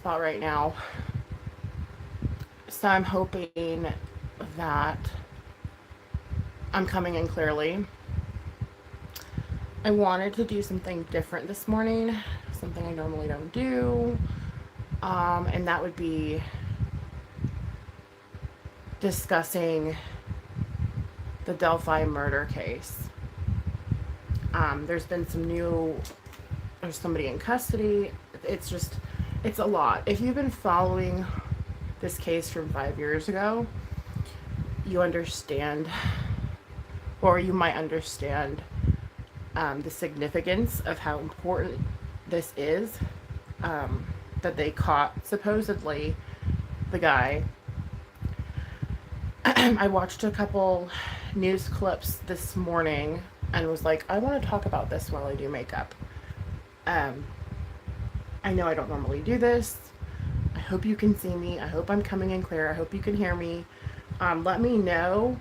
spot right now. So I'm hoping that I'm coming in clearly. I wanted to do something different this morning, something I normally don't do, and that would be discussing the Delphi murder case. There's been there's somebody in custody. It's a lot. If you've been following this case from 5 years ago, you understand, or you might understand, the significance of how important this is, that they caught, supposedly, the guy. I watched a couple news clips this morning and was like, I want to talk about this while I do makeup. I know I don't normally do this. I hope you can see me. I hope I'm coming in clear. I hope you can hear me. Let me know.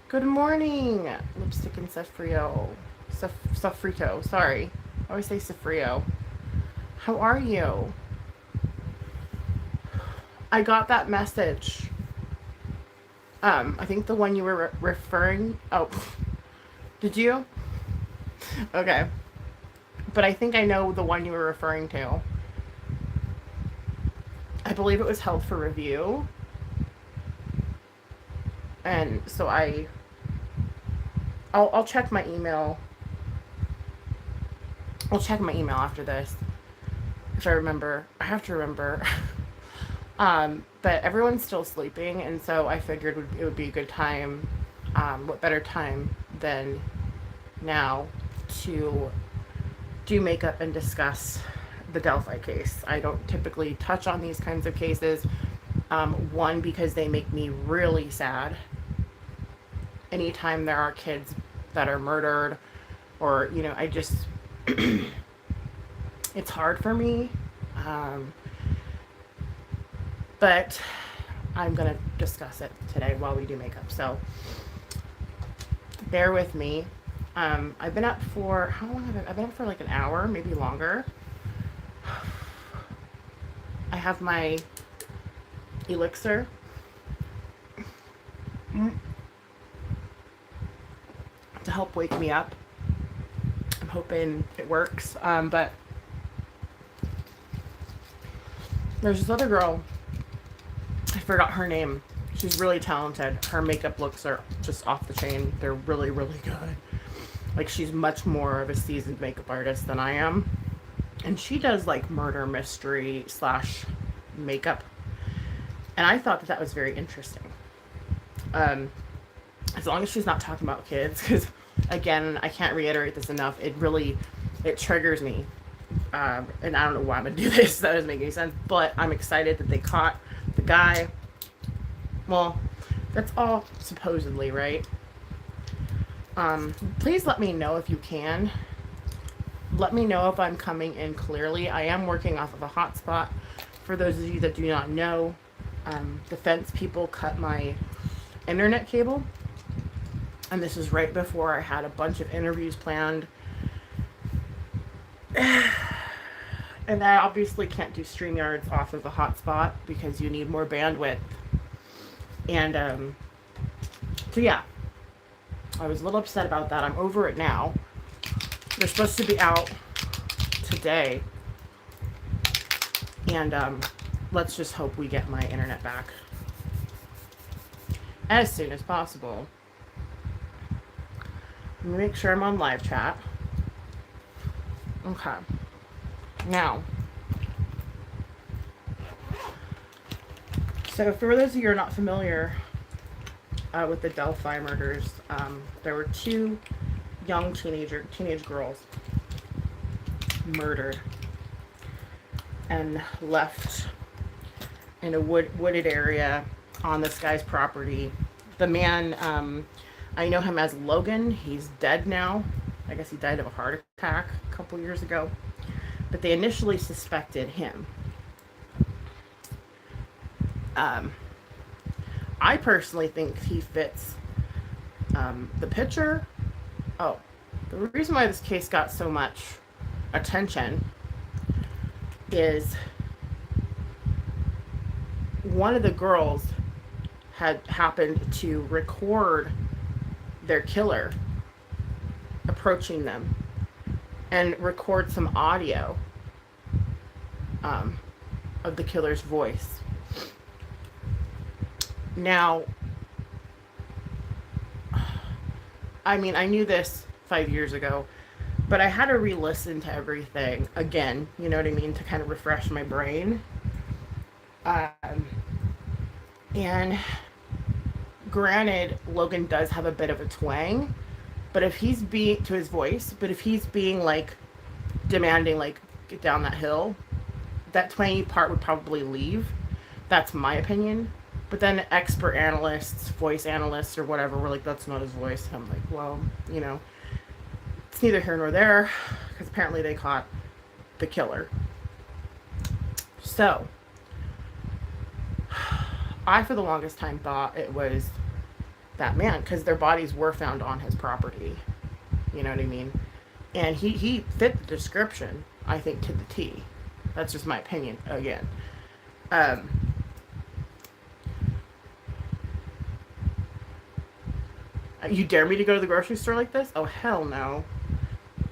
Good morning, Lipstick and Sofrito. Sorry. I always say Sofrio. How are you? I got that message. I think the one you were referring... Oh, did you? Okay. But I think I know the one you were referring to. I believe it was held for review. And so I'll check my email. I'll check my email after this. If I remember. I have to remember. But everyone's still sleeping, and so I figured it would be a good time. What better time than now to do makeup and discuss the Delphi case. I don't typically touch on these kinds of cases. One, because they make me really sad. Anytime there are kids that are murdered, or, I just, it's hard for me. But I'm going to discuss it today while we do makeup. So bear with me. I've been up for, how long have I've been up for like an hour, maybe longer. I have my elixir. To help wake me up. I'm hoping it works. But there's this other girl. I forgot her name. She's really talented. Her makeup looks are just off the chain. They're really, really good. Like, she's much more of a seasoned makeup artist than I am. And she does, like, murder mystery / makeup. And I thought that was very interesting. As long as she's not talking about kids, because, again, I can't reiterate this enough. It triggers me. And I don't know why I'm going to do this. That doesn't make any sense. But I'm excited that they caught the guy. Well, that's all supposedly, right? Please let me know if you can. Let me know if I'm coming in clearly. I am working off of a hotspot. For those of you that do not know, the fence people cut my internet cable. And this is right before I had a bunch of interviews planned. And I obviously can't do StreamYards off of a hotspot because you need more bandwidth. And, so yeah. I was a little upset about that. I'm over it now. They're supposed to be out today. And, let's just hope we get my internet back as soon as possible. Let me make sure I'm on live chat. Okay. Now, so for those of you who are not familiar with the Delphi murders, there were 2 young teenage girls murdered and left in a wooded area on this guy's property. The man, I know him as Logan. He's dead now. I guess he died of a heart attack a couple years ago. But they initially suspected him. I personally think he fits the picture. Oh, the reason why this case got so much attention is one of the girls had happened to record their killer approaching them and record some audio of the killer's voice. Now, I mean, I knew this 5 years ago, but I had to re-listen to everything again, you know what I mean, to kind of refresh my brain. Um, and granted, Logan does have a bit of a twang, but if he's being to his voice, but if he's being like demanding, like, get down that hill, that twangy part would probably leave. That's my opinion. But then expert analysts, voice analysts, or whatever were like, that's not his voice. I'm like, well, you know, it's neither here nor there, because apparently they caught the killer. So, I, for the longest time, thought it was that man, because their bodies were found on his property. You know what I mean? And he fit the description, I think, to the T. That's just my opinion, again. You dare me to go to the grocery store like this? Oh, hell no.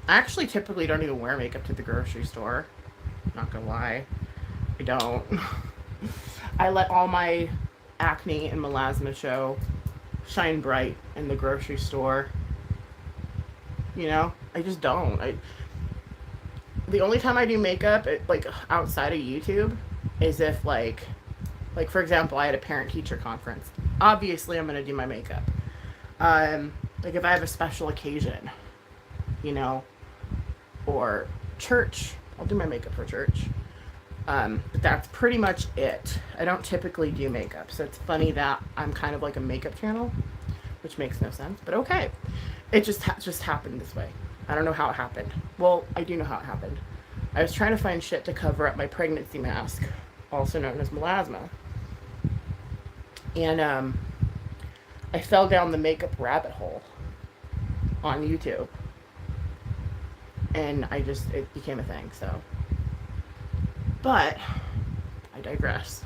I actually typically don't even wear makeup to the grocery store. Not gonna lie. I don't. I let all my acne and melasma show shine bright in the grocery store. You know? I just don't. The only time I do makeup, like, outside of YouTube, is if, like, for example, I had a parent-teacher conference. Obviously, I'm gonna do my makeup. Like, if I have a special occasion, you know, or church, I'll do my makeup for church. But that's pretty much it. I don't typically do makeup, so it's funny that I'm kind of like a makeup channel, which makes no sense, but okay. It just happened this way. I don't know how it happened. Well, I do know how it happened. I was trying to find shit to cover up my pregnancy mask, also known as melasma. And, I fell down the makeup rabbit hole on YouTube. And it became a thing, so. But, I digress.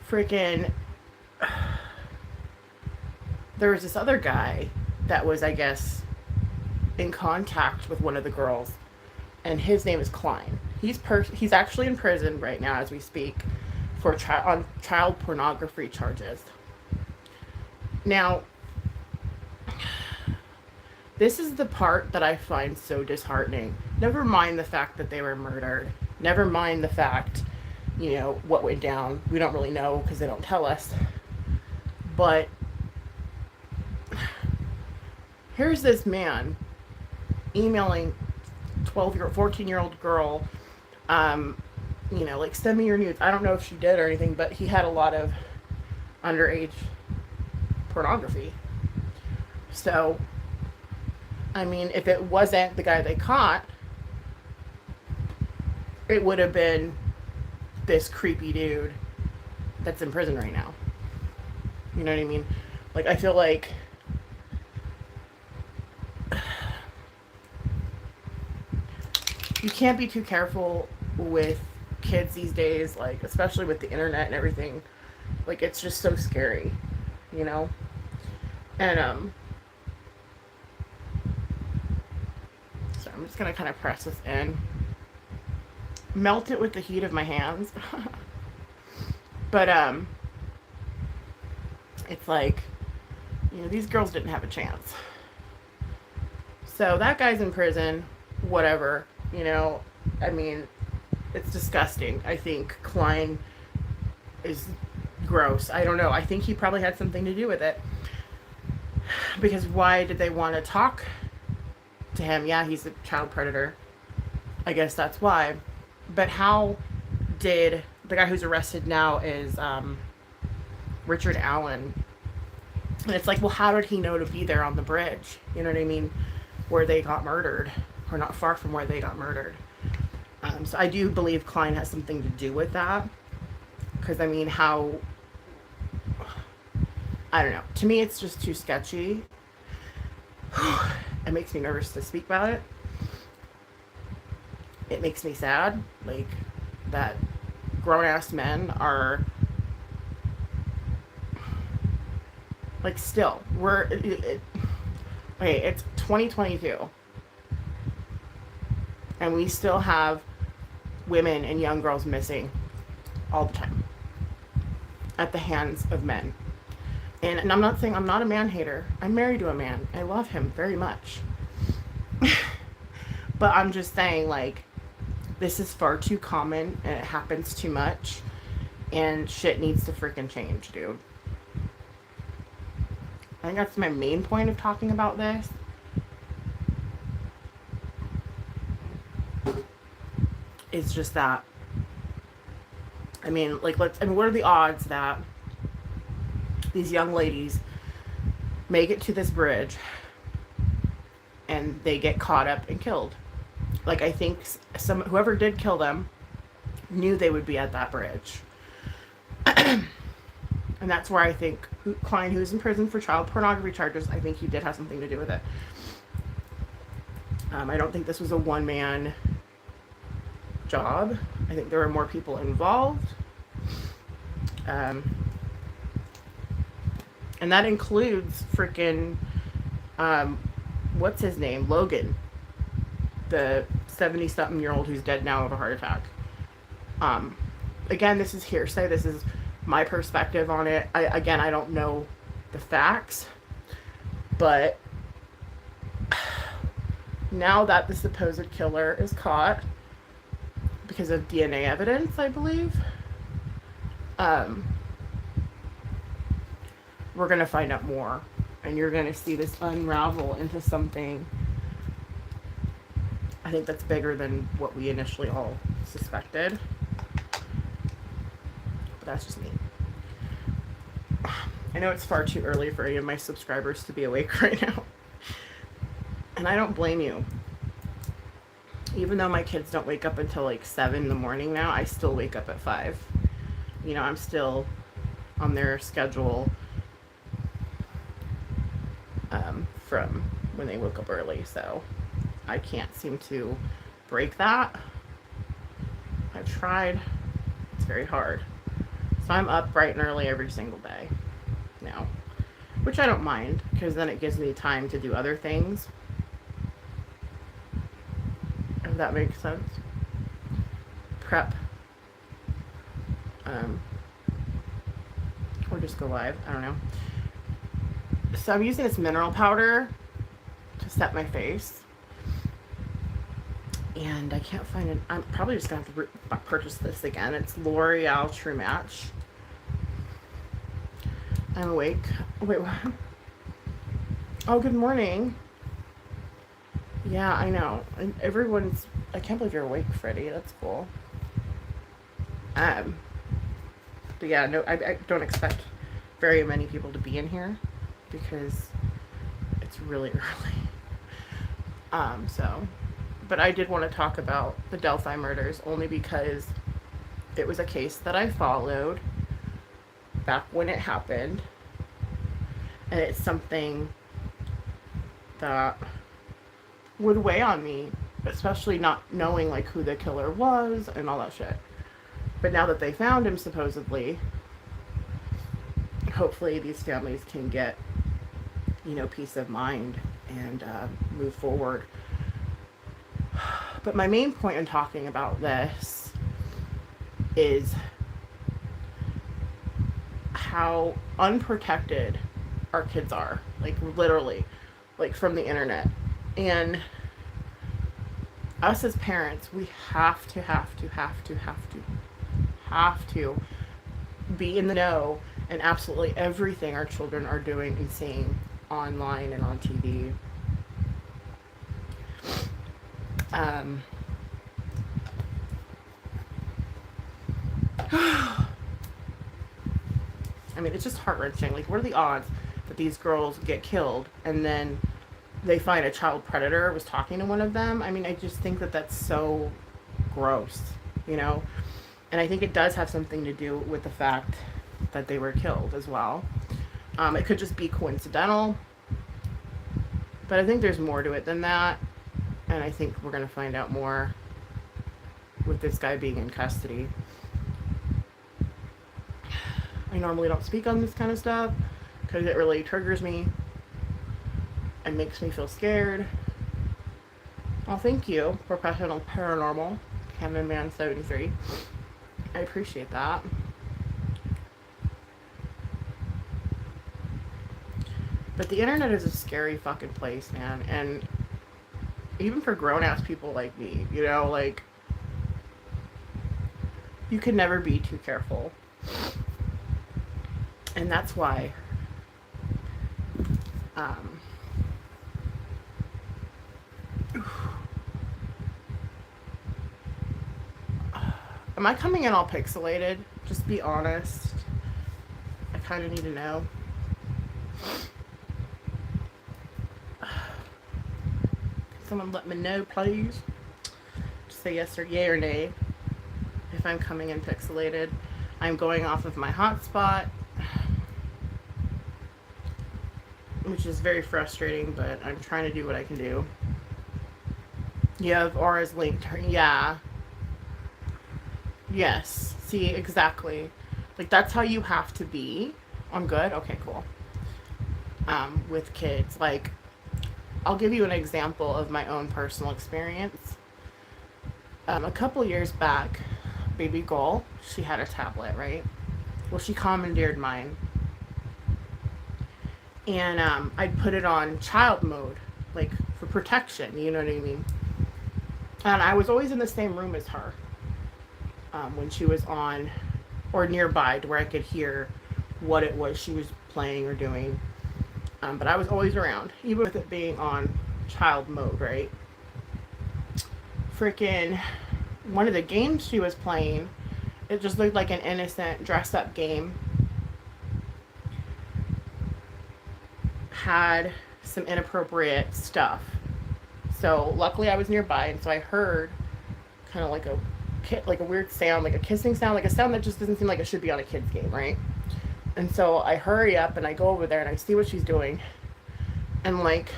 Freaking, there was this other guy that was, I guess, in contact with one of the girls, and his name is Klein. He's actually in prison right now as we speak for on child pornography charges. Now, this is the part that I find so disheartening. Never mind the fact that they were murdered. Never mind the fact, you know, what went down. We don't really know because they don't tell us. But here's this man emailing 14-year-old girl, you know, like, send me your nudes. I don't know if she did or anything, but he had a lot of underage pornography. So, I mean, if it wasn't the guy they caught, it would have been this creepy dude that's in prison right now. You know what I mean? Like, I feel like you can't be too careful with kids these days, like, especially with the internet and everything. Like, it's just so scary, you know? And, so I'm just gonna kind of press this in. Melt it with the heat of my hands. But, it's like, you know, these girls didn't have a chance. So that guy's in prison, whatever, you know, I mean, it's disgusting. I think Klein is gross. I don't know. I think he probably had something to do with it. Because why did they want to talk to him? Yeah, he's a child predator. I guess that's why. But how did the guy who's arrested now is Richard Allen? And it's like, well, how did he know to be there on the bridge? You know what I mean? Where they got murdered, or not far from where they got murdered. So I do believe Klein has something to do with that. Because, I mean, how... I don't know. To me, it's just too sketchy. It makes me nervous to speak about it. it makes me sad, like, that grown-ass men are, like, still, okay, it's 2022, and we still have women and young girls missing all the time at the hands of men. And I'm not saying I'm not a man hater. I'm married to a man. I love him very much. But I'm just saying, like, this is far too common and it happens too much. And shit needs to freaking change, dude. I think that's my main point of talking about this. It's just that, I mean, like, what are the odds that these young ladies make it to this bridge and they get caught up and killed? Like, I think whoever did kill them knew they would be at that bridge. And that's where I think Klein, who's in prison for child pornography charges, I think he did have something to do with it. I don't think this was a one-man job. I think there were more people involved. And that includes freaking, what's his name? Logan. The 70-something-year-old who's dead now of a heart attack. Again, this is hearsay. This is my perspective on it. I don't know the facts. But now that the supposed killer is caught, because of DNA evidence, I believe, we're going to find out more. And you're going to see this unravel into something, I think, that's bigger than what we initially all suspected. But that's just me. I know it's far too early for any of my subscribers to be awake right now. And I don't blame you. Even though my kids don't wake up until like 7 in the morning now, I still wake up at 5. You know, I'm still on their schedule from when they woke up early, so I can't seem to break that. I've tried. It's very hard. So I'm up bright and early every single day now, which I don't mind, because then it gives me time to do other things. If that makes sense. Prep. Or just go live. I don't know. So I'm using this mineral powder to set my face. And I can't find it. I'm probably just going to have to purchase this again. It's L'Oreal True Match. I'm awake. Wait, what? Oh, good morning. Yeah, I know. Everyone's... I can't believe you're awake, Freddie. That's cool. But yeah, no, I don't expect very many people to be in here because it's really early. But I did want to talk about the Delphi murders only because it was a case that I followed back when it happened, and it's something that would weigh on me, especially not knowing like who the killer was and all that shit. But now that they found him, supposedly, hopefully these families can get, you know, peace of mind and move forward. But my main point in talking about this is how unprotected our kids are, like literally, like from the internet. And us as parents, we have to be in the know and absolutely everything our children are doing and saying online and on TV. I mean, it's just heart-wrenching. Like, what are the odds that these girls get killed and then they find a child predator was talking to one of them? I mean, I just think that that's so gross, you know? And I think it does have something to do with the fact that they were killed as well. It could just be coincidental, but I think there's more to it than that, and I think we're going to find out more with this guy being in custody. I normally don't speak on this kind of stuff because it really triggers me and makes me feel scared. Well, thank you, Professional Paranormal, Canon Man 73. I appreciate that. But the internet is a scary fucking place, man. And even for grown-ass people like me, you know, like, you can never be too careful. And that's why am I coming in all pixelated? Just be honest. I kind of need to know. Someone let me know, please. Just say yes or yay or nay if I'm coming in pixelated. I'm going off of my hotspot, which is very frustrating, but I'm trying to do what I can do. You have Aura's linked. Yeah. Yes. See, exactly. Like, that's how you have to be. I'm good? Okay, cool. With kids. Like, I'll give you an example of my own personal experience. A couple years back, baby girl, she had a tablet, right? Well, she commandeered mine. And I'd put it on child mode, like, for protection, you know what I mean? And I was always in the same room as her when she was on, or nearby, to where I could hear what it was she was playing or doing. But I was always around, even with it being on child mode, right? Freaking one of the games she was playing, it just looked like an innocent dress-up game. Had some inappropriate stuff. So luckily I was nearby, and so I heard kind of like a weird sound, like a kissing sound, like a sound that just doesn't seem like it should be on a kid's game, right? And so I hurry up and I go over there and I see what she's doing. And like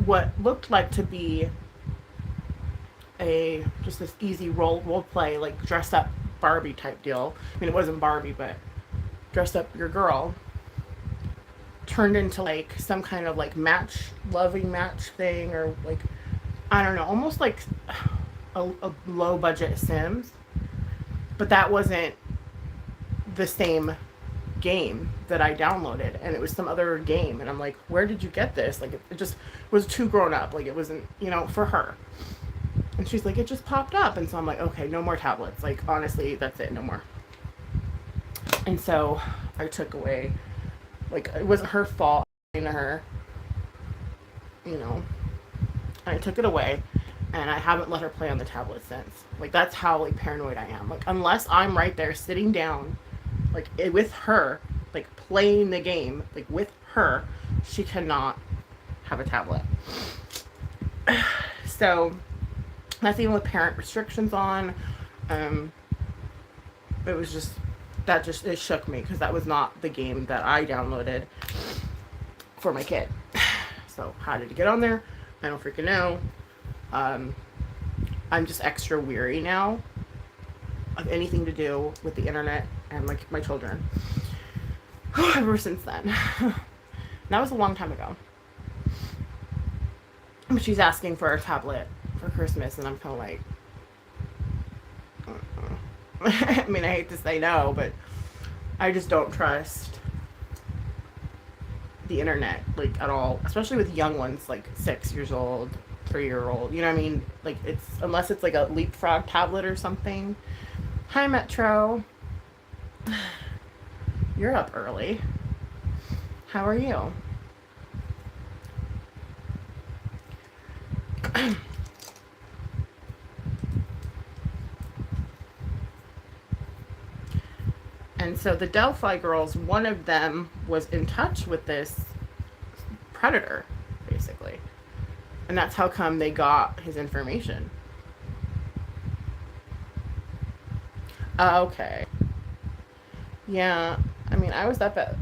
what looked like to be just this easy role play, like dress up Barbie type deal. I mean, it wasn't Barbie, but dress up your girl, turned into like some kind of like loving match thing, or like, I don't know, almost like a low budget Sims. But that wasn't the same game that I downloaded, and it was some other game, and I'm like, where did you get this? Like, it just was too grown up, like, it wasn't, you know, for her. And she's like, it just popped up. And so I'm like, okay, no more tablets, like, honestly, that's it, no more. And so I took away, like, it wasn't her fault to her, you know, and I took it away, and I haven't let her play on the tablet since. Like, that's how, like, paranoid I am. Like, unless I'm right there sitting down, like, with her, like, playing the game, like, with her, she cannot have a tablet. So that's even with parent restrictions on. It was just, it shook me, because that was not the game that I downloaded for my kid. So how did it get on there? I don't freaking know. I'm just extra weary now of anything to do with the internet and like my children. Ever since then. That was a long time ago. But she's asking for a tablet for Christmas, and I'm kind of like, I mean, I hate to say no, but I just don't trust the internet, like, at all, especially with young ones, like 6 years old, 3-year-old, you know what I mean? Like, unless it's like a leapfrog tablet or something. Hi, Metro. You're up early. How are you? And so the Delphi girls, one of them was in touch with this predator, basically. And that's how come they got his information. Okay. Yeah, I mean, I was up at,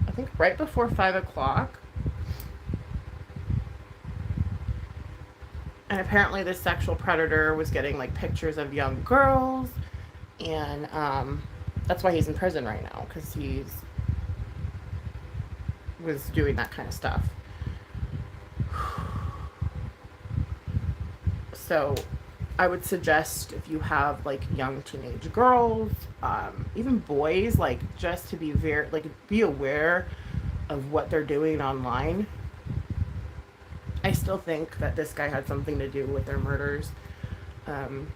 I think, right before 5 o'clock. And apparently this sexual predator was getting like pictures of young girls, and that's why he's in prison right now, because he's was doing that kind of stuff. So I would suggest, if you have like young teenage girls, even boys, like just to be very like be aware of what they're doing online. I still think that this guy had something to do with their murders. Um,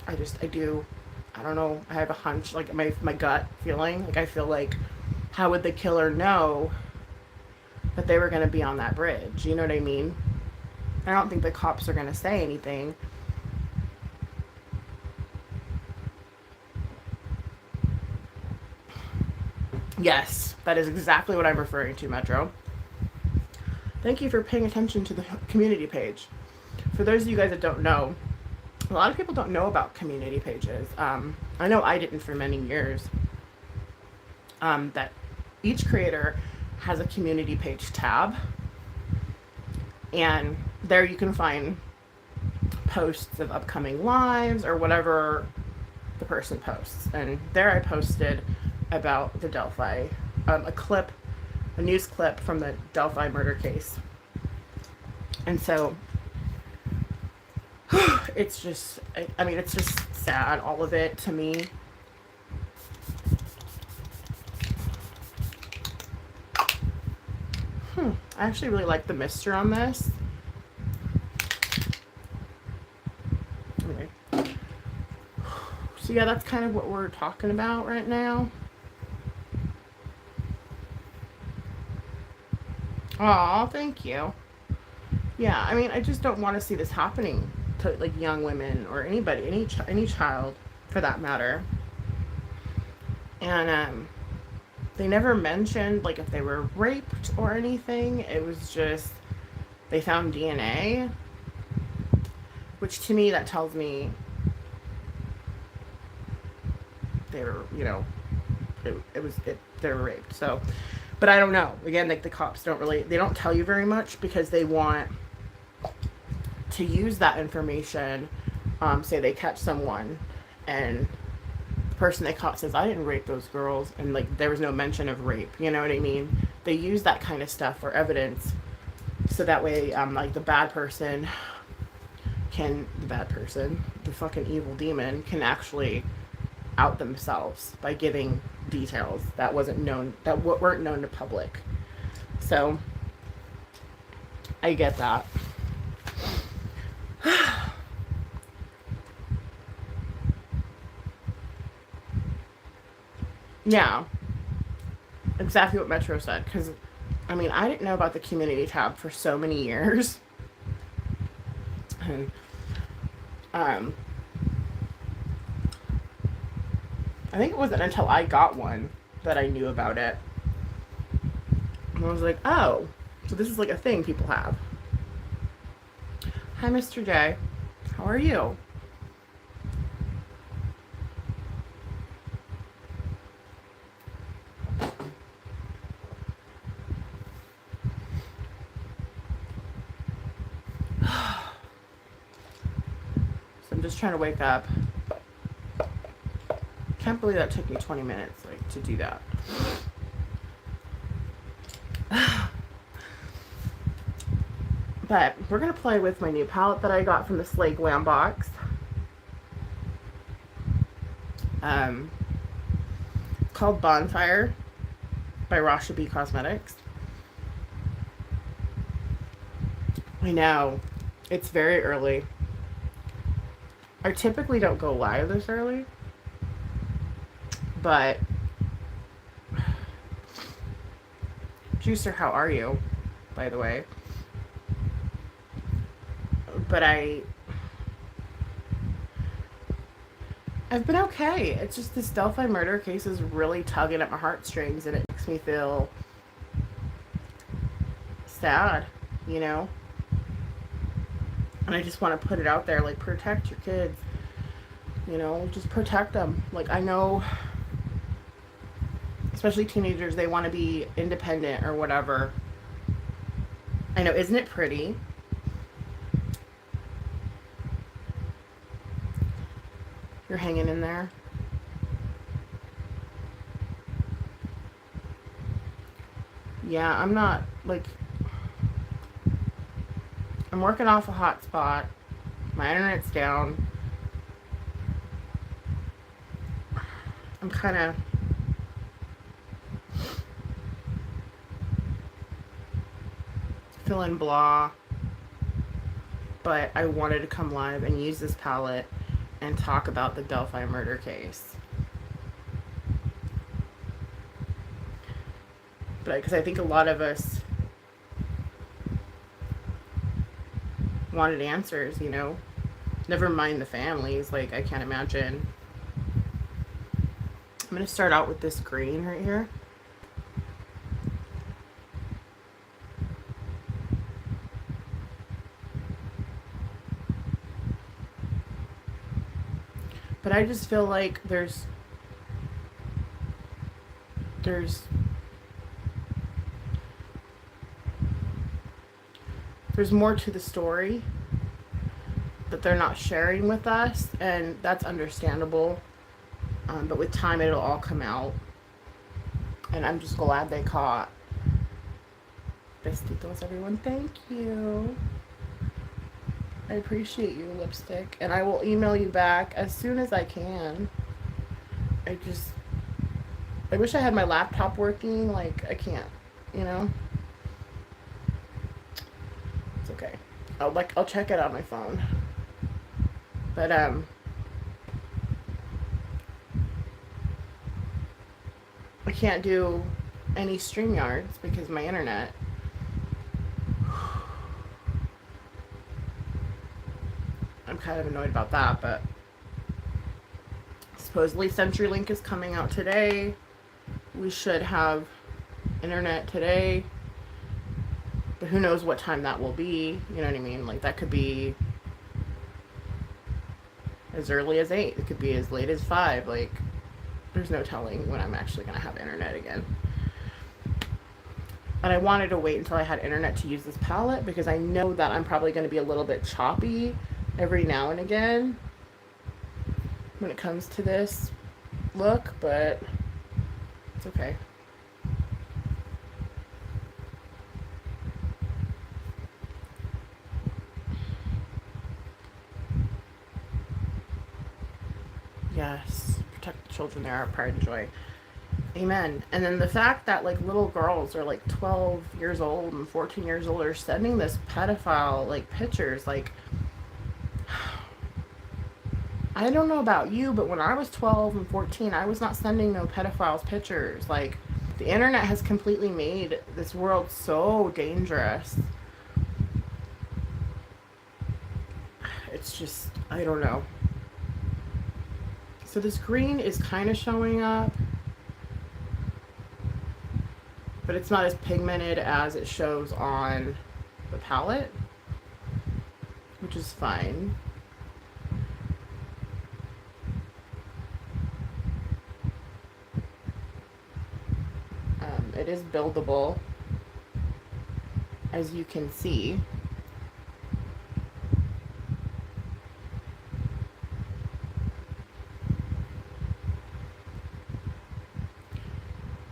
I do. I don't know. I have a hunch, like my gut feeling. Like I feel like, how would the killer know that they were going to be on that bridge? You know what I mean? I don't think the cops are going to say anything. Yes, that is exactly what I'm referring to, Metro. Thank you for paying attention to the community page. For those of you guys that don't know, a lot of people don't know about community pages. I know I didn't for many years. That each creator has a community page tab, and there you can find posts of upcoming lives or whatever the person posts. And there I posted about the Delphi, a news clip from the Delphi murder case. And so it's just, I mean, it's just sad, all of it, to me. I actually really like the mister on this. Okay. So yeah, that's kind of what we're talking about right now. Aw, thank you. Yeah, I mean, I just don't want to see this happening to like young women or anybody, any child for that matter. And they never mentioned like if they were raped or anything. It was just they found DNA, which to me that tells me they were, you know, they were raped. So, but I don't know. Again, like the cops they don't tell you very much because they want to use that information. Say they catch someone and the person they caught says, I didn't rape those girls, and like there was no mention of rape, you know what I mean? They use that kind of stuff for evidence, so that way like the fucking evil demon can actually out themselves by giving details that weren't known to public. So I get that. Yeah, exactly what Metro said. Because, I mean, I didn't know about the community tab for so many years. And, I think it wasn't until I got one that I knew about it. And I was like, oh, so this is like a thing people have. Hi, Mr. J. How are you? I'm just trying to wake up. Can't believe that took me 20 minutes like to do that. But we're gonna play with my new palette that I got from the Slay Glam box. It's called Bonfire by Rasha B Cosmetics. I know, it's very early. I typically don't go live this early, but Juicer, how are you, by the way? But I've been okay. It's just this Delphi murder case is really tugging at my heartstrings, and it makes me feel sad, you know? And I just want to put it out there, like, protect your kids. You know, just protect them. Like, I know, especially teenagers, they want to be independent or whatever. I know, isn't it pretty? You're hanging in there. Yeah, I'm not, like, I'm working off a hotspot. My internet's down. I'm kind of feeling blah, but I wanted to come live and use this palette and talk about the Delphi murder case. But because I think a lot of us wanted answers, you know, never mind the families. Like, I can't imagine. I'm going to start out with this green right here. But I just feel like there's more to the story that they're not sharing with us, and that's understandable. But with time, it'll all come out. And I'm just glad they caught Besitos, everyone. Thank you. I appreciate you, Lipstick. And I will email you back as soon as I can. I wish I had my laptop working. Like, I can't, you know? It's okay. I'll check it on my phone. But, I can't do any StreamYards because my internet. I'm kind of annoyed about that, but supposedly CenturyLink is coming out today. We should have internet today, but who knows what time that will be. You know what I mean? Like, that could be as early as 8. It could be as late as 5. Like, there's no telling when I'm actually going to have internet again. But I wanted to wait until I had internet to use this palette because I know that I'm probably going to be a little bit choppy every now and again when it comes to this look, but it's okay. Yes, protect the children, there are pride and joy. Amen. And then the fact that, like, little girls are like 12 years old and 14 years old are sending this pedophile, like, pictures, like, I don't know about you, but when I was 12 and 14, I was not sending no pedophiles pictures. Like, the internet has completely made this world so dangerous. It's just, I don't know. So this green is kind of showing up, but it's not as pigmented as it shows on the palette, which is fine. It is buildable, as you can see.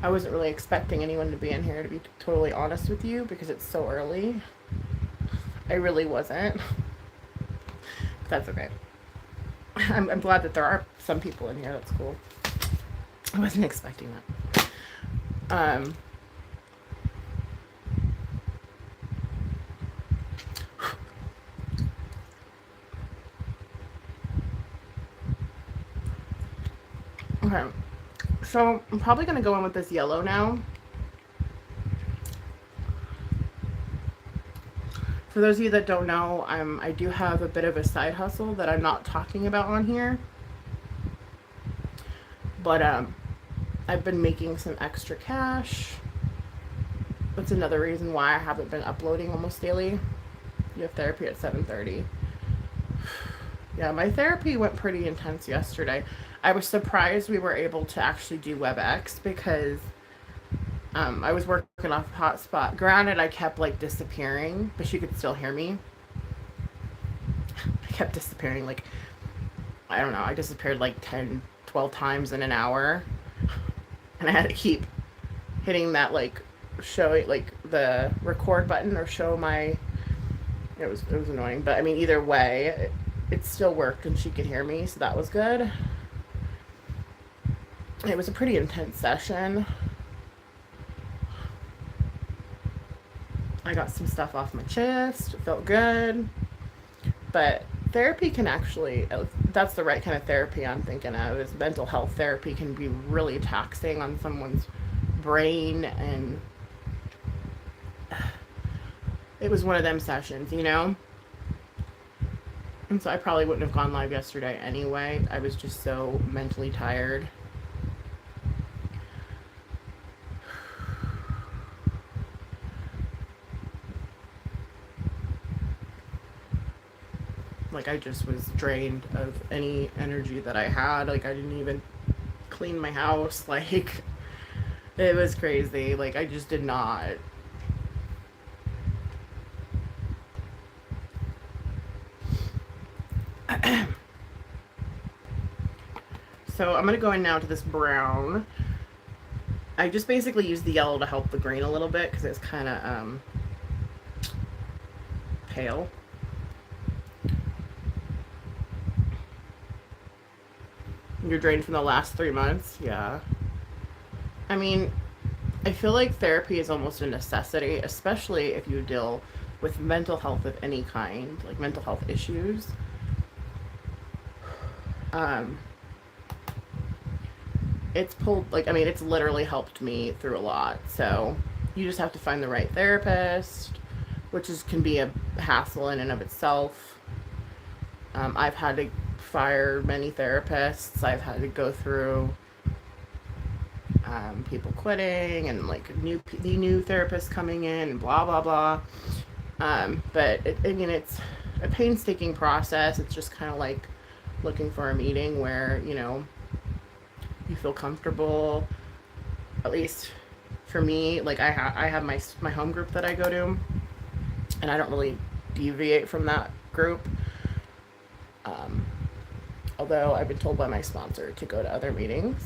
I wasn't really expecting anyone to be in here, to be totally honest with you, because it's so early. I really wasn't. That's okay. I'm glad that there are some people in here. That's cool. I wasn't expecting that. Okay. So I'm probably going to go in with this yellow now. For those of you that don't know, I do have a bit of a side hustle that I'm not talking about on here. But I've been making some extra cash. That's another reason why I haven't been uploading almost daily. You have therapy at 7:30. Yeah, my therapy went pretty intense yesterday. I was surprised we were able to actually do WebEx because I was working off hotspot. Granted, I kept like disappearing, but she could still hear me. I kept disappearing, like, I don't know, I disappeared like 10, 12 times in an hour. And I had to keep hitting that, like, show, like, the record button or show my. It was annoying, but I mean, either way, it still worked and she could hear me, so that was good. It was a pretty intense session. I got some stuff off my chest. It felt good. But therapy can actually, that's the right kind of therapy I'm thinking of, is mental health therapy can be really taxing on someone's brain. And it was one of them sessions, you know? And so I probably wouldn't have gone live yesterday anyway. I was just so mentally tired. Like, I just was drained of any energy that I had. Like, I didn't even clean my house. Like, it was crazy. Like, I just did not. So I'm going to go in now to this brown. I just basically used the yellow to help the green a little bit because it's kind of pale. You're drained from the last 3 months? Yeah. I mean, I feel like therapy is almost a necessity, especially if you deal with mental health of any kind, like mental health issues. Um, it's pulled, like, I mean, it's literally helped me through a lot. So you just have to find the right therapist, which can be a hassle in and of itself. I've had to fire many therapists. I've had to go through people quitting and like the new therapists coming in and blah blah blah. But I mean, it's a painstaking process. It's just kind of like looking for a meeting where, you know, you feel comfortable. At least for me, like I have my home group that I go to, and I don't really deviate from that group. Although I've been told by my sponsor to go to other meetings,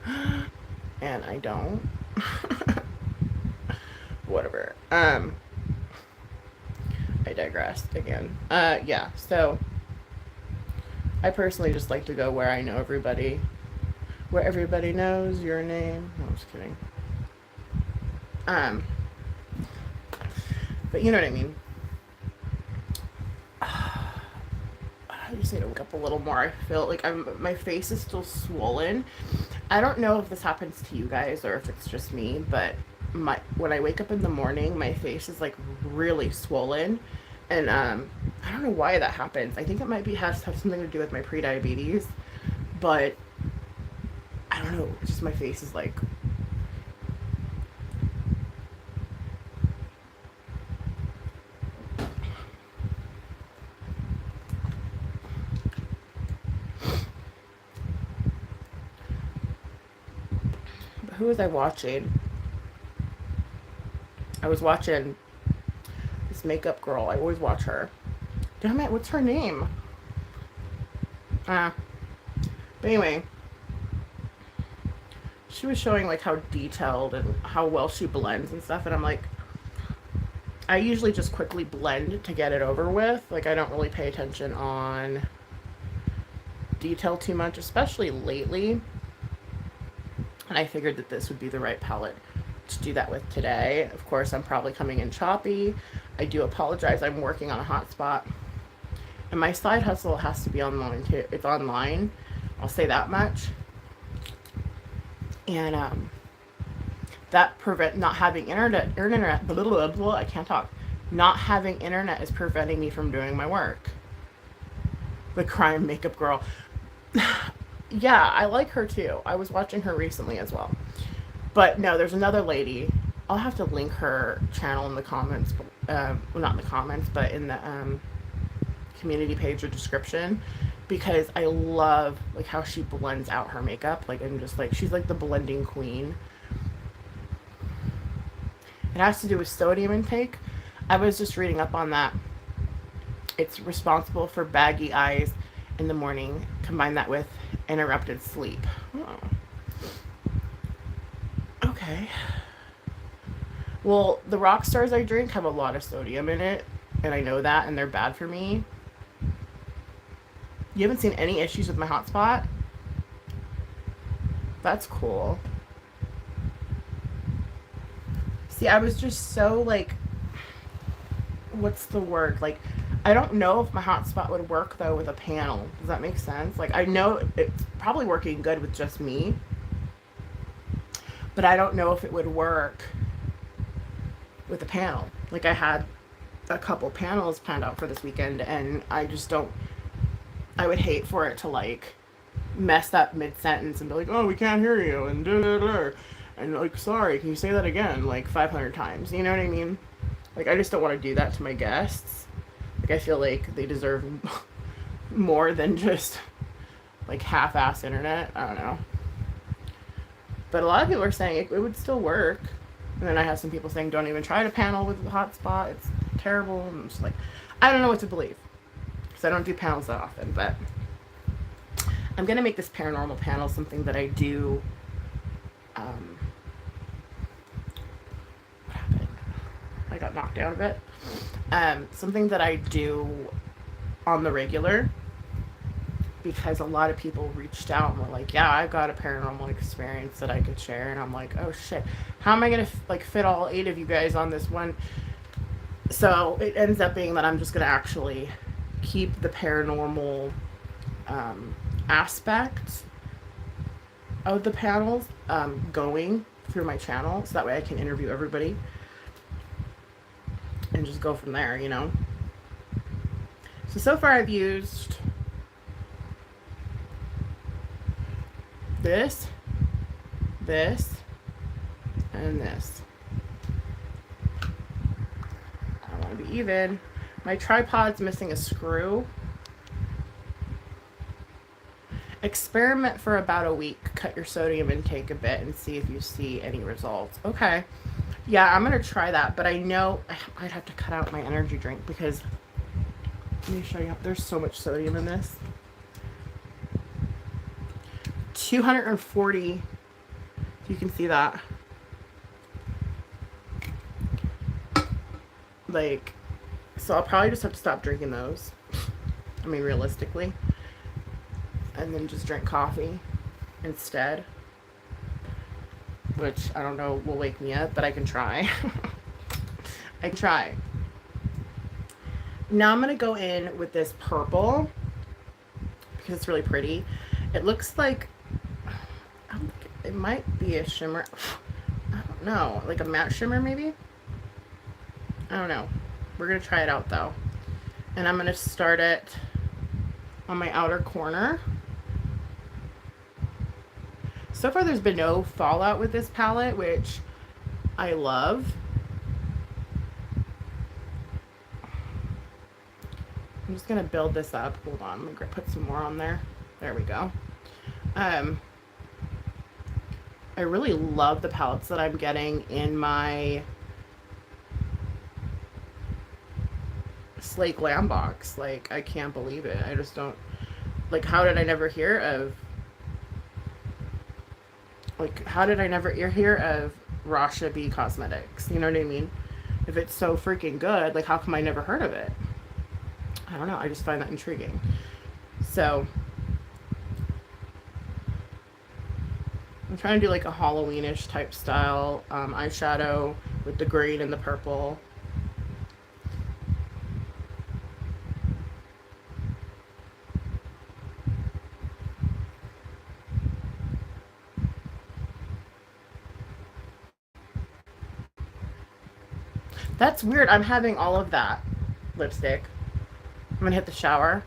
and I don't. Whatever. I digressed again. Yeah. So I personally just like to go where I know everybody, where everybody knows your name. No, I'm just kidding. But you know what I mean. I just need to wake up a little more. I feel like my face is still swollen. I don't know if this happens to you guys or if it's just me, but when I wake up in the morning, my face is like really swollen, and I don't know why that happens. I think it might have something to do with my prediabetes, but I don't know. Just my face is like. Who was I watching? I was watching this makeup girl. I always watch her. Damn it, what's her name? But anyway, she was showing like how detailed and how well she blends and stuff, and I'm like, I usually just quickly blend to get it over with. Like, I don't really pay attention on detail too much, especially lately. And I figured that this would be the right palette to do that with today. Of course, I'm probably coming in choppy. I do apologize. I'm working on a hotspot. And my side hustle has to be online too. It's online. I'll say that much. And that not having internet, blah, blah, blah, I can't talk. Not having internet is preventing me from doing my work. The crime makeup girl. Yeah, I like her too. I was watching her recently as well. But no, there's another lady. I'll have to link her channel in the comments. Well, not in the comments, but in the community page or description, because I love like how she blends out her makeup. Like, I'm just like, she's like the blending queen. It has to do with sodium intake. I was just reading up on that. It's responsible for baggy eyes in the morning. Combine that with interrupted sleep. Oh. Okay. Well, the rock stars I drink have a lot of sodium in it, and I know that, and they're bad for me. You haven't seen any issues with my hotspot? That's cool. See, I was just so like, what's the word? Like, I don't know if my hotspot would work though with a panel. Does that make sense? Like, I know it's probably working good with just me, but I don't know if it would work with a panel. Like, I had a couple panels planned out for this weekend, and I just don't. I would hate for it to like mess up mid sentence and be like, "Oh, we can't hear you," and da da da, and like, "Sorry, can you say that again?" Like 500 times. You know what I mean? Like, I just don't want to do that to my guests. Like, I feel like they deserve more than just like half-ass internet. I don't know. But a lot of people are saying it would still work. And then I have some people saying, don't even try to panel with the hotspot. It's terrible. And I'm just like, I don't know what to believe. Because I don't do panels that often. But I'm going to make this paranormal panel something that I do. What happened? I got knocked down a bit. Something that I do on the regular. Because a lot of people reached out and were like, yeah, I've got a paranormal experience that I could share. And I'm like, oh shit, how am I going to like fit all 8 of you guys on this one? So it ends up being that I'm just going to actually keep the paranormal aspect of the panels going through my channel. So that way I can interview everybody and just go from there, you know? So far I've used this, and this. I want to be even. My tripod's missing a screw. Experiment for about a week. Cut your sodium intake a bit and see if you see any results. Okay. Yeah, I'm going to try that, but I know I'd have to cut out my energy drink because, let me show you, there's so much sodium in this. 240, if you can see that. Like, so I'll probably just have to stop drinking those. I mean, realistically. And then just drink coffee instead. Which, I don't know, will wake me up, but I can try. I can try. Now I'm going to go in with this purple. Because it's really pretty. It looks like, it might be a shimmer. I don't know. Like a matte shimmer, maybe? I don't know. We're going to try it out, though. And I'm going to start it on my outer corner. So far, there's been no fallout with this palette, which I love. I'm just going to build this up. Hold on. I'm going to put some more on there. There we go. I really love the palettes that I'm getting in my Slay Glam box. Like, I can't believe it. I just don't, like, how did I never hear of, like, how did I never hear of Rasha B Cosmetics? You know what I mean? If it's so freaking good, like, how come I never heard of it? I don't know. I just find that intriguing. So I'm trying to do like a Halloweenish type style eyeshadow with the green and the purple. That's weird. I'm having all of that lipstick. I'm gonna hit the shower.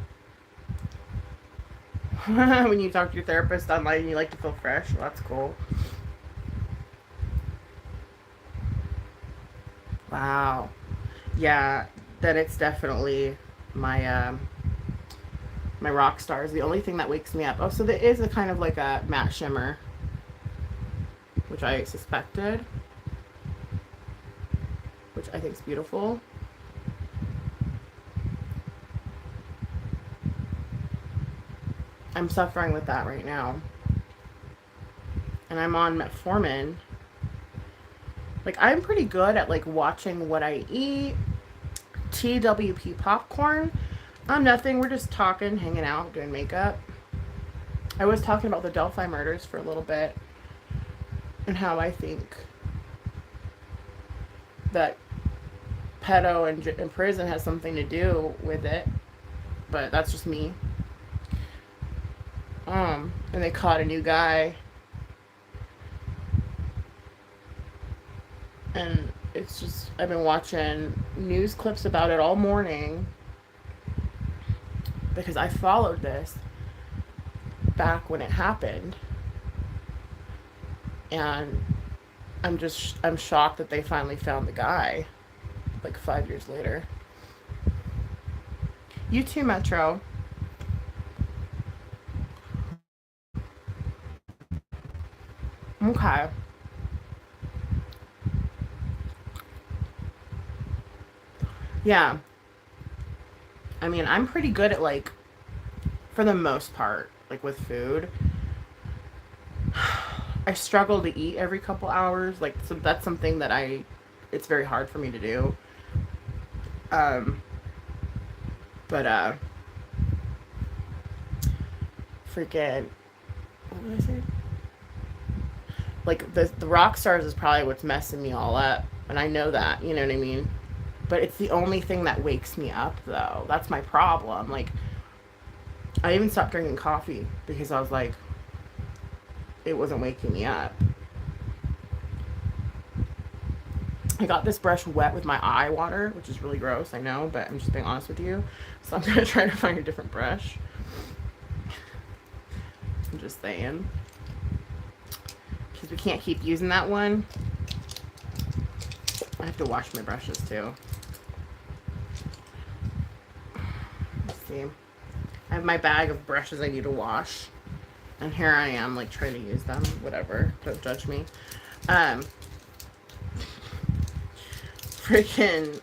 When you talk to your therapist online and you like to feel fresh, well, that's cool. Wow. Yeah, then it's definitely my my rock stars. The only thing that wakes me up. Oh, so there is a kind of like a matte shimmer, which I suspected. which I think is beautiful. I'm suffering with that right now. And I'm on metformin. Like, I'm pretty good at, like, watching what I eat. TWP popcorn. Nothing. We're just talking, hanging out, doing makeup. I was talking about the Delphi murders for a little bit and how I think that pedo in prison has something to do with it. But that's just me. And they caught a new guy. And it's just, I've been watching news clips about it all morning because I followed this back when it happened. And I'm shocked that they finally found the guy, like 5 years later. You too, Metro. Okay. Yeah. I mean, I'm pretty good at, like, for the most part, like with food. I struggle to eat every couple hours. Like, so that's something that it's very hard for me to do. But, freaking, what did I say? Like, the rock stars is probably what's messing me all up. And I know that, you know what I mean? But it's the only thing that wakes me up, though. That's my problem. Like, I even stopped drinking coffee because I was like, it wasn't waking me up. I got this brush wet with my eye water, which is really gross, I know, but I'm just being honest with you. So I'm going to try to find a different brush. I'm just saying. Because we can't keep using that one. I have to wash my brushes, too. Let's see. I have my bag of brushes I need to wash. And here I am, like, trying to use them. Whatever. Don't judge me. Freaking.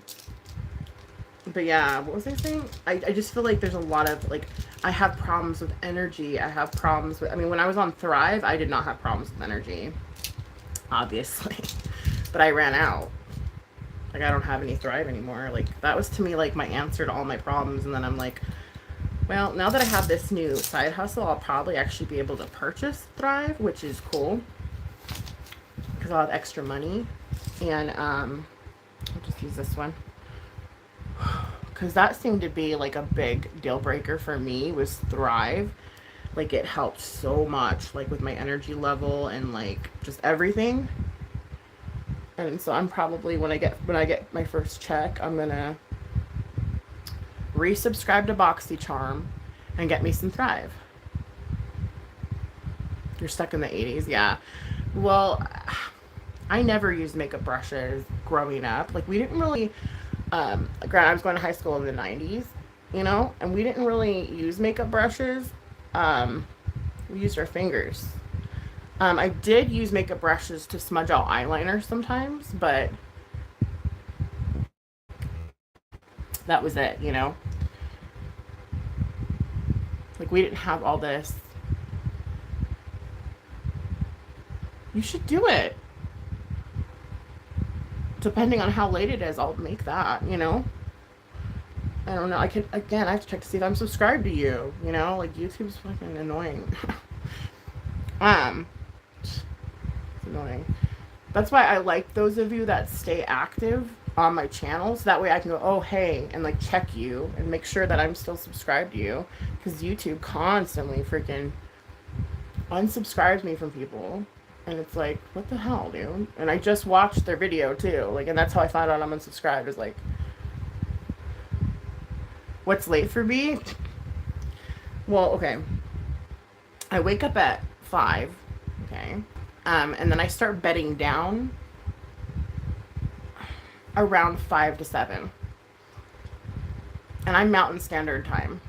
But yeah, what was I saying? I just feel like there's a lot of, like, I have problems with energy. I have problems with, I mean, when I was on Thrive, I did not have problems with energy. Obviously. But I ran out. Like, I don't have any Thrive anymore. Like, that was to me, like, my answer to all my problems. And then I'm like, well, now that I have this new side hustle, I'll probably actually be able to purchase Thrive, which is cool. Because I'll have extra money. And, I'll just use this one. Because that seemed to be, like, a big deal breaker for me, was Thrive. Like, it helped so much, like, with my energy level and, like, just everything. And so I'm probably, when I get my first check, I'm gonna resubscribe to BoxyCharm and get me some Thrive. You're stuck in the 80s, yeah. Well, I never used makeup brushes growing up. Like, we didn't really, granted, I was going to high school in the 90s, you know, and we didn't really use makeup brushes. We used our fingers. I did use makeup brushes to smudge out eyeliner sometimes, but that was it, you know? Like, we didn't have all this. You should do it. Depending on how late it is, I'll make that, you know? I don't know. I have to check to see if I'm subscribed to you, you know? Like, YouTube's fucking annoying. It's annoying. That's why I like those of you that stay active on my channel, so that way I can go, oh, hey, and, like, check you and make sure that I'm still subscribed to you, because YouTube constantly freaking unsubscribes me from people, and it's like, what the hell, dude? And I just watched their video, too, like, and that's how I found out I'm unsubscribed, is like, what's late for me? Well, okay, I wake up at 5, okay, and then I start bedding down around 5 to 7. And I'm Mountain Standard Time.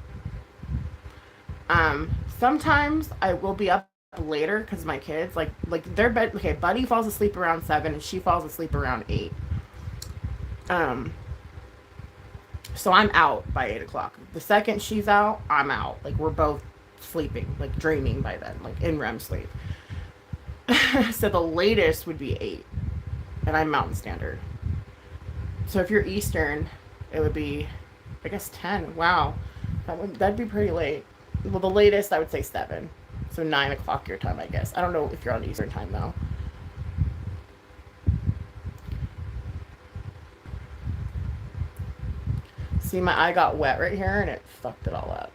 Sometimes I will be up later because my kids, like their bed, okay, Buddy falls asleep around 7 and she falls asleep around 8. Um, so I'm out by 8 o'clock. The second she's out, I'm out. Like we're both sleeping, like dreaming by then, like in REM sleep. So the latest would be 8, and I'm Mountain Standard. So if you're Eastern, it would be, I guess 10. Wow, that'd be pretty late. Well, the latest I would say 7. So 9 o'clock your time, I guess. I don't know if you're on Eastern time though. See, my eye got wet right here and it fucked it all up.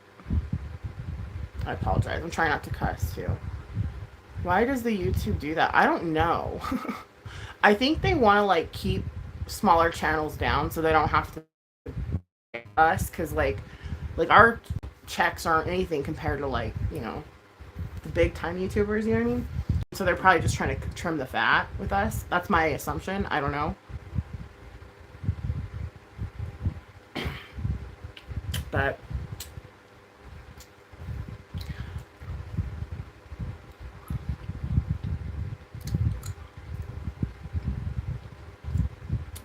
I apologize. I'm trying not to cuss too. Why does the YouTube do that? I don't know. I think they want to like keep smaller channels down so they don't have to pay us, because like our checks aren't anything compared to like, you know, the big time YouTubers, you know what I mean? So they're probably just trying to trim the fat with us. That's my assumption. I don't know. But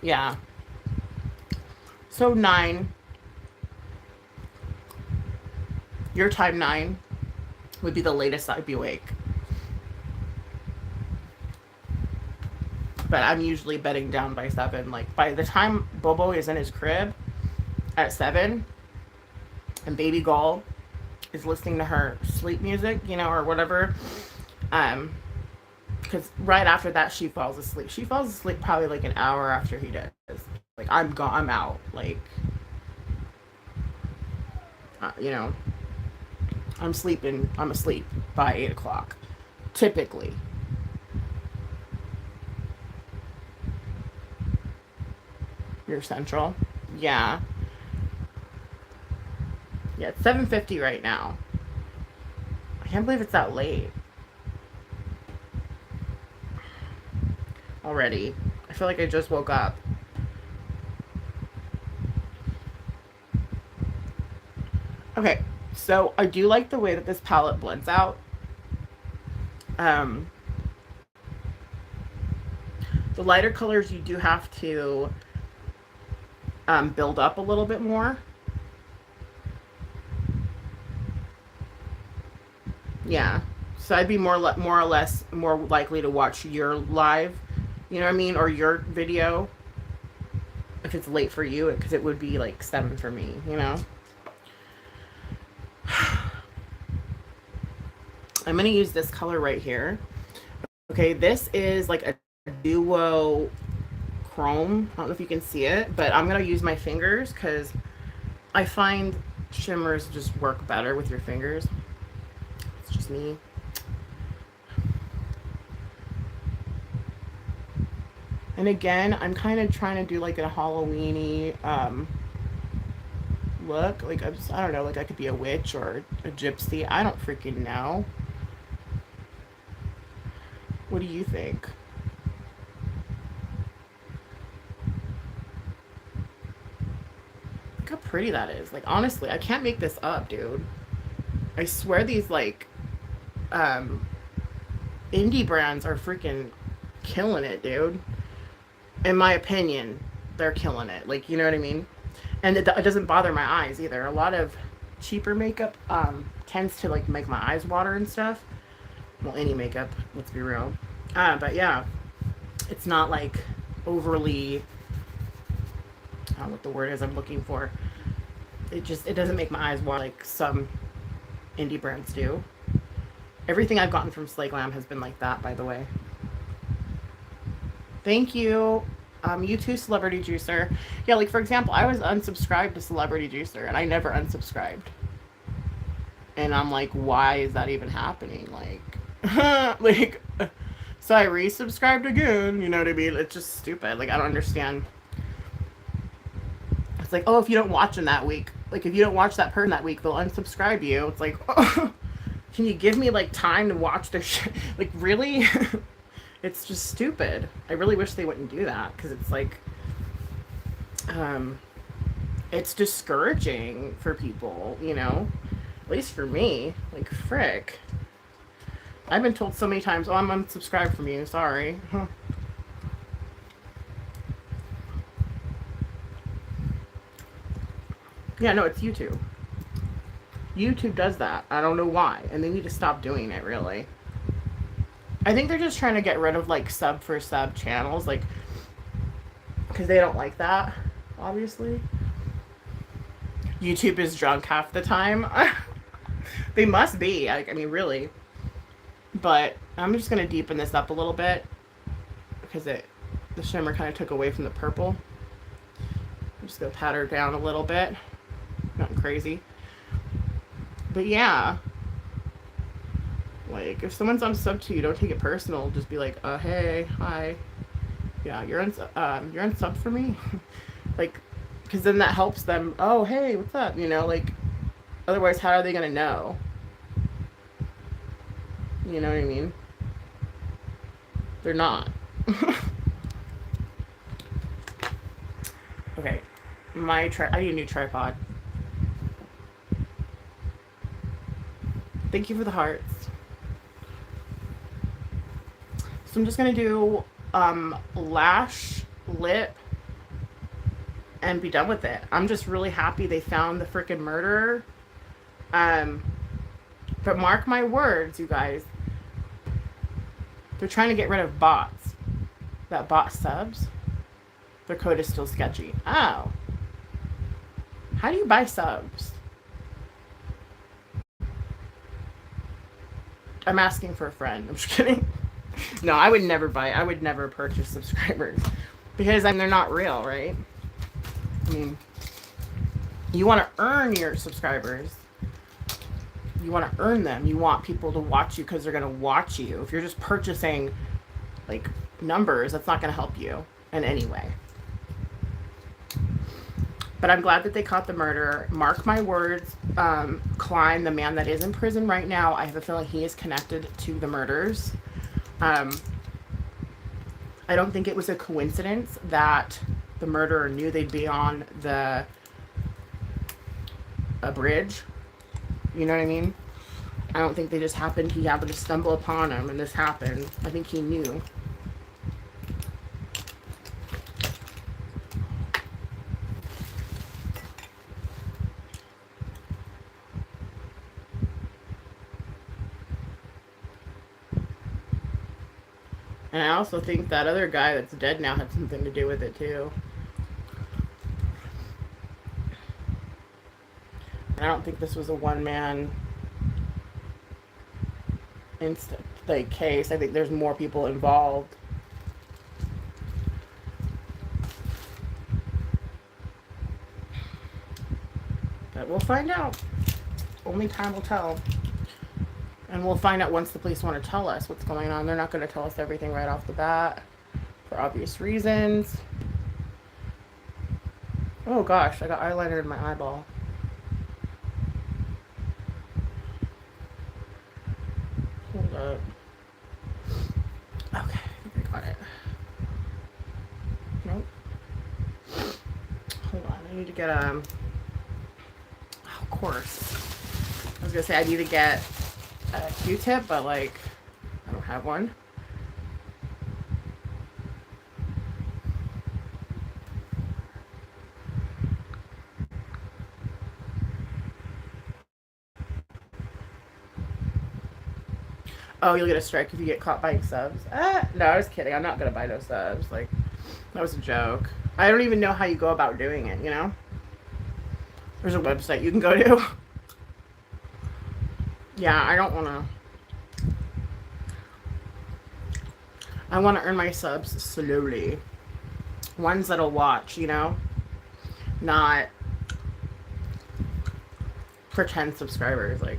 yeah. So 9, your time 9 would be the latest I'd be awake. But I'm usually bedding down by 7. Like by the time Bobo is in his crib at 7, and baby Gull is listening to her sleep music, you know, or whatever, because right after that she falls asleep. She falls asleep probably like an hour after he does. Like I'm gone, I'm out. Like, you know, I'm asleep by 8 o'clock, typically. You're Central, yeah. Yeah, it's 7:50 right now. I can't believe it's that late already. I feel like I just woke up. Okay, so I do like the way that this palette blends out. The lighter colors you do have to build up a little bit more. Yeah, so I'd be more or less more likely to watch your live, you know what I mean, or your video if it's late for you, because it would be like 7 for me, you know. I'm gonna use this color right here. Okay, this is like a duo chrome. I don't know if you can see it, but I'm gonna use my fingers because I find shimmers just work better with your fingers. It's just me. And again, I'm kind of trying to do like a Halloween-y look. Like I don't know, like I could be a witch or a gypsy. I don't freaking know. What do you think? Look how pretty that is. Like honestly, I can't make this up, dude. I swear these like indie brands are freaking killing it, dude. In my opinion, they're killing it. Like, you know what I mean? And it doesn't bother my eyes either. A lot of cheaper makeup tends to like make my eyes water and stuff. Well, any makeup, let's be real. But yeah, it's not like overly, I don't know what the word is I'm looking for. It doesn't make my eyes water like some indie brands do. Everything I've gotten from Slay Glam has been like that, by the way. Thank you. You too, Celebrity Juicer. Yeah, like for example, I was unsubscribed to Celebrity Juicer and I never unsubscribed. And I'm like, why is that even happening? Like, like, so I resubscribed again, you know what I mean? It's just stupid. Like, I don't understand. It's like, oh, if you don't watch them that week, like if you don't watch that person that week, they'll unsubscribe you. It's like, oh, can you give me like time to watch their shit? Like, really? It's just stupid. I really wish they wouldn't do that, because it's like, it's discouraging for people, you know? At least for me. Like, frick. I've been told so many times, oh, I'm unsubscribed from you. Sorry. Yeah, no, it's YouTube. YouTube does that. I don't know why. And they need to stop doing it, really. I think they're just trying to get rid of, like, sub for sub channels, like, because they don't like that, obviously. YouTube is drunk half the time. They must be. I mean, really. But I'm just going to deepen this up a little bit because the shimmer kind of took away from the purple. I'm just going to pat her down a little bit. Nothing crazy. But yeah. Like, if someone's unsub to you, don't take it personal. Just be like, hey, hi. Yeah, you're unsub for me? Like, because then that helps them. Oh, hey, what's up? You know, like, otherwise, how are they going to know? You know what I mean? They're not. Okay. I need a new tripod. Thank you for the hearts. So I'm just going to do lash, lip, and be done with it. I'm just really happy they found the freaking murderer. But mark my words, you guys. They're trying to get rid of bots. That bot subs. Their code is still sketchy. Oh. How do you buy subs? I'm asking for a friend. I'm just kidding. No, I would never purchase subscribers. Because they're not real, right? I mean, you want to earn your subscribers. You want to earn them. You want people to watch you because they're going to watch you. If you're just purchasing, like, numbers, that's not going to help you in any way. But I'm glad that they caught the murderer. Mark my words, Klein, the man that is in prison right now, I have a feeling he is connected to the murders. I don't think it was a coincidence that the murderer knew they'd be on a bridge. You know what I mean? I don't think he happened to stumble upon him and this happened. I think he knew. And I also think that other guy that's dead now had something to do with it too. And I don't think this was a one-man case. I think there's more people involved. But we'll find out. Only time will tell. And we'll find out once the police want to tell us what's going on. They're not going to tell us everything right off the bat for obvious reasons. Oh gosh, I got eyeliner in my eyeball. Hold up. Okay, I think I got it. Nope. Hold on, I need to get of course. I was gonna say I need to get a Q-tip, but like I don't have one. Oh, you'll get a strike if you get caught buying subs. No, I was kidding. I'm not gonna buy no subs. Like, that was a joke. I don't even know how you go about doing it, you know? There's a website you can go to. Yeah, I don't wanna... I wanna earn my subs slowly. Ones that'll watch, you know? Not pretend subscribers, like...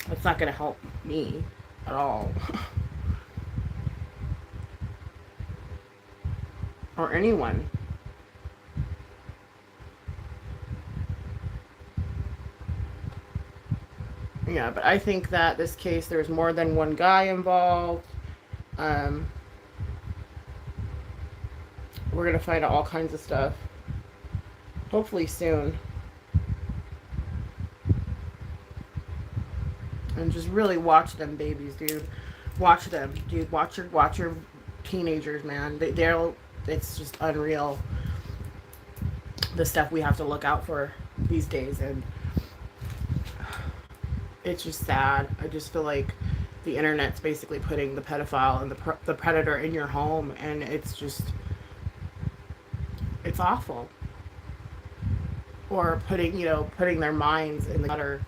That's not going to help me at all. Or anyone. Yeah, but I think that this case, there's more than one guy involved. We're going to find out all kinds of stuff. Hopefully soon. And just really watch them babies, dude. Watch them, dude. Watch your teenagers, man. it's just unreal, the stuff we have to look out for these days. And it's just sad. I just feel like the internet's basically putting the pedophile and the predator in your home, and it's just, it's awful. Or putting their minds in the gutter,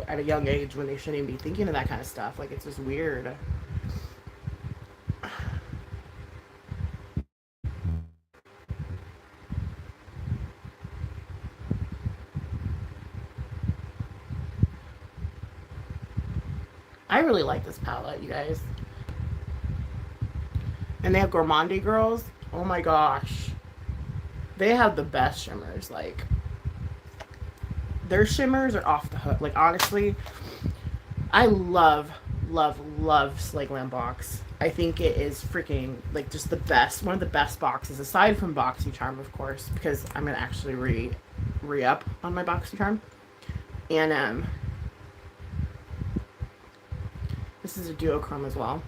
at a young age when they shouldn't even be thinking of that kind of stuff. Like, it's just weird. I really like this palette, you guys. And they have Gourmandi Girls. Oh my gosh. They have the best shimmers. Like, their shimmers are off the hook. Like, honestly, I love, love, love Slay Glam Box. I think it is freaking, like, just the best. One of the best boxes, aside from BoxyCharm, of course, because I'm going to actually re-up on my BoxyCharm. And, this is a duochrome as well.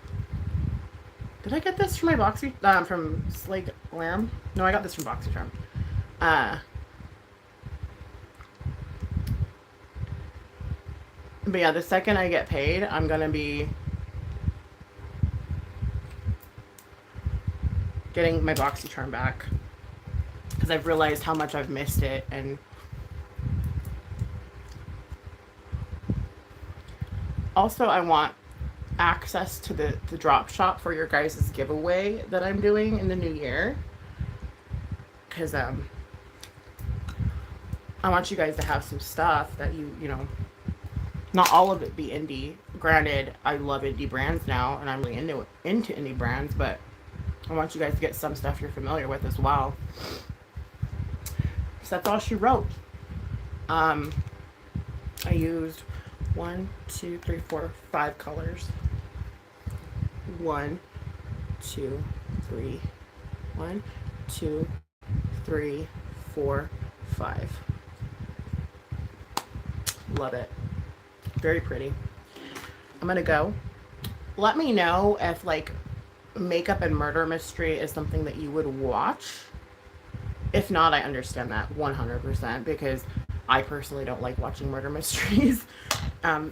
Did I get this from my from Slay Glam? No, I got this from BoxyCharm. But yeah, the second I get paid, I'm gonna be getting my BoxyCharm back, because I've realized how much I've missed it. And also, I want access to the drop shop for your guys' giveaway that I'm doing in the new year, because I want you guys to have some stuff that you know, not all of it be indie. Granted, I love indie brands now, and I'm really into indie brands, but I want you guys to get some stuff you're familiar with as well. So that's all she wrote. I used 1, 2, 3, 4, 5 colors. 1, 2, 3. 1, 2, 3, 4, 5. Love it. Very pretty. I'm gonna go. Let me know if, like, makeup and murder mystery is something that you would watch. If not, I understand that 100%, because I personally don't like watching murder mysteries,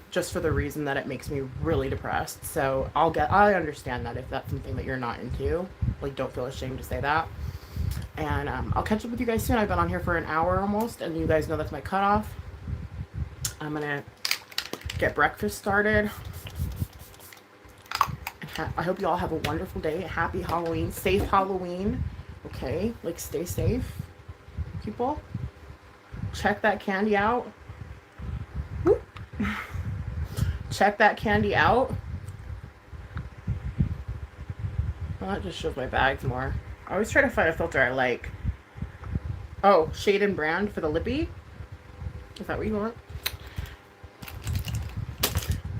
just for the reason that it makes me really depressed. So I understand that if that's something that you're not into. Like, don't feel ashamed to say that. And I'll catch up with you guys soon. I've been on here for an hour almost, and you guys know that's my cutoff. I'm gonna get breakfast started. I hope you all have a wonderful day. Happy Halloween. Safe Halloween. Okay? Like, stay safe, people. Check that candy out. Whoop. Check that candy out. Well, that just shows my bags more. I always try to find a filter I like. Oh, Shade and Brand for the lippy. Is that what you want?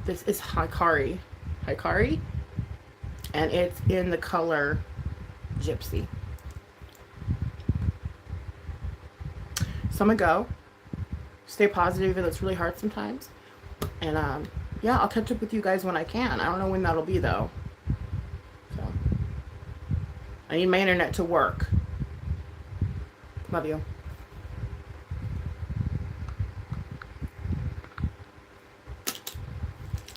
This is Hikari. And it's in the color Gypsy. So I'm gonna go. Stay positive, even though it's really hard sometimes. And yeah, I'll catch up with you guys when I can. I don't know when that'll be, though. So I need my internet to work. Love you.